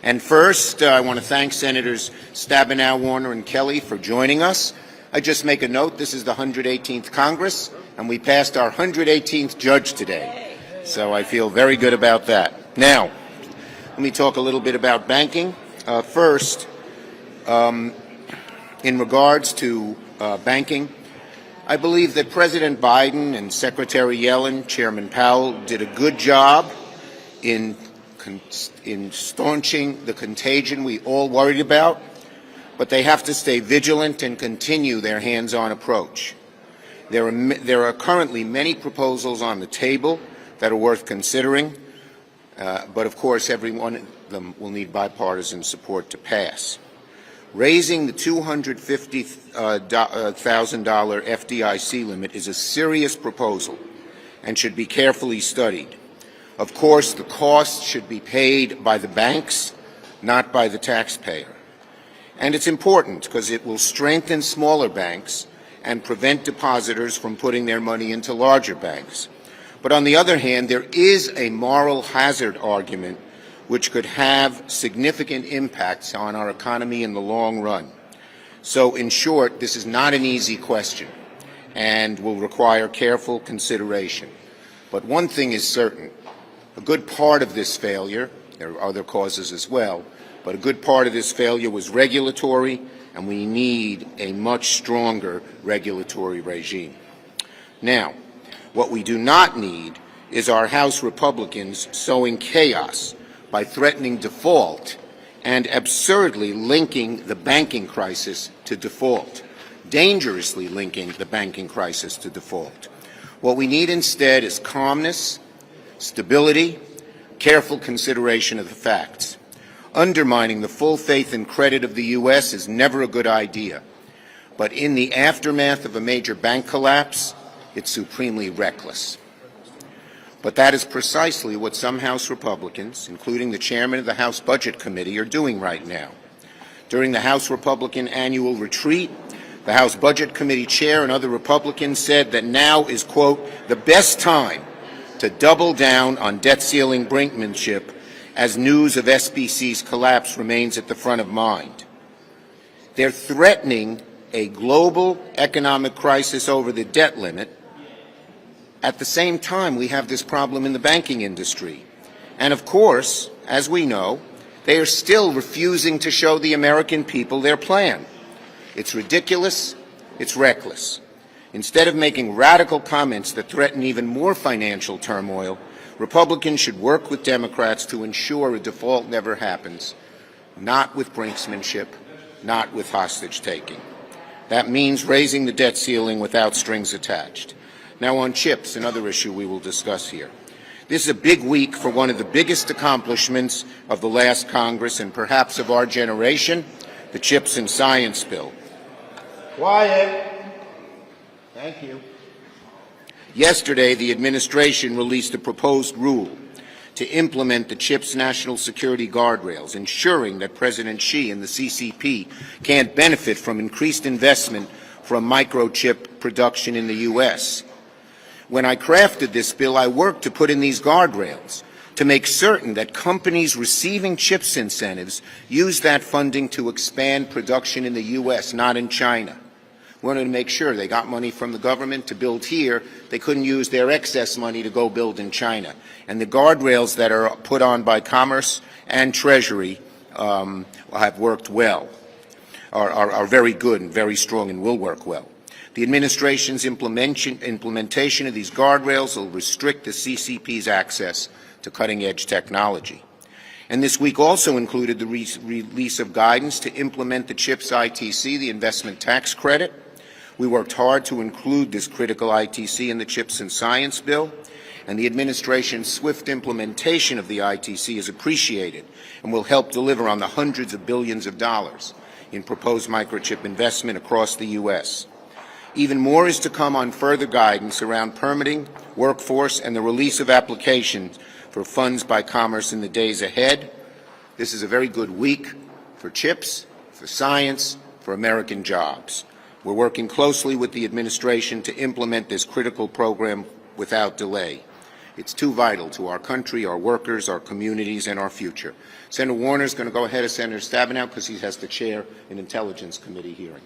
And first, I want to thank Senators Stabenow, Warner, and Kelly for joining us. I just make a note, this is the 118th Congress, and we passed our 118th judge today. So I feel very good about that. Now, let me talk a little bit about banking. First, in regards to banking, I believe that President Biden and Secretary Yellen, Chairman Powell, did a good job in staunching the contagion we all worried about, but they have to stay vigilant and continue their hands-on approach. There are currently many proposals on the table that are worth considering, but of course every one of them will need bipartisan support to pass. Raising the $250,000 FDIC limit is a serious proposal and should be carefully studied. Of course, the cost should be paid by the banks, not by the taxpayer. And it's important because it will strengthen smaller banks and prevent depositors from putting their money into larger banks. But on the other hand, there is a moral hazard argument which could have significant impacts on our economy in the long run. So in short, this is not an easy question and will require careful consideration. But one thing is certain. A good part of this failure, there are other causes as well, but a good part of this failure was regulatory, and we need a much stronger regulatory regime. Now, what we do not need is our House Republicans sowing chaos by threatening default and absurdly linking the banking crisis to default, dangerously linking the banking crisis to default. What we need instead is calmness, stability, careful consideration of the facts. Undermining the full faith and credit of the U.S. is never a good idea, but in the aftermath of a major bank collapse, it's supremely reckless. But that is precisely what some House Republicans, including the chairman of the House Budget Committee, are doing right now. During the House Republican annual retreat, the House Budget Committee chair and other Republicans said that now is, quote, the best time to double down on debt ceiling brinkmanship as news of SBC's collapse remains at the front of mind. They're threatening a global economic crisis over the debt limit. At the same time, we have this problem in the banking industry. And of course, as we know, they are still refusing to show the American people their plan. It's ridiculous. It's reckless. Instead of making radical comments that threaten even more financial turmoil, Republicans should work with Democrats to ensure a default never happens, not with brinksmanship, not with hostage-taking. That means raising the debt ceiling without strings attached. Now on chips, another issue we will discuss here. This is a big week for one of the biggest accomplishments of the last Congress and perhaps of our generation, the Chips and Science Bill. Quiet. Thank you. Yesterday, the administration released a proposed rule to implement the CHIPS national security guardrails, ensuring that President Xi and the CCP can't benefit from increased investment from microchip production in the U.S. When I crafted this bill, I worked to put in these guardrails to make certain that companies receiving CHIPS incentives use that funding to expand production in the U.S., not in China. We wanted to make sure they got money from the government to build here. They couldn't use their excess money to go build in China. And the guardrails that are put on by Commerce and Treasury have worked well, are very good and very strong and will work well. The administration's implementation of these guardrails will restrict the CCP's access to cutting-edge technology. And this week also included the release of guidance to implement the CHIPS ITC, the investment tax credit. We worked hard to include this critical ITC in the Chips and Science Bill, and the administration's swift implementation of the ITC is appreciated and will help deliver on the hundreds of billions of dollars in proposed microchip investment across the U.S. Even more is to come on further guidance around permitting, workforce, and the release of applications for funds by Commerce in the days ahead. This is a very good week for chips, for science, for American jobs. We're working closely with the administration to implement this critical program without delay. It's too vital to our country, our workers, our communities, and our future. Senator Warner is going to go ahead of Senator Stabenow because he has to chair an Intelligence Committee hearing.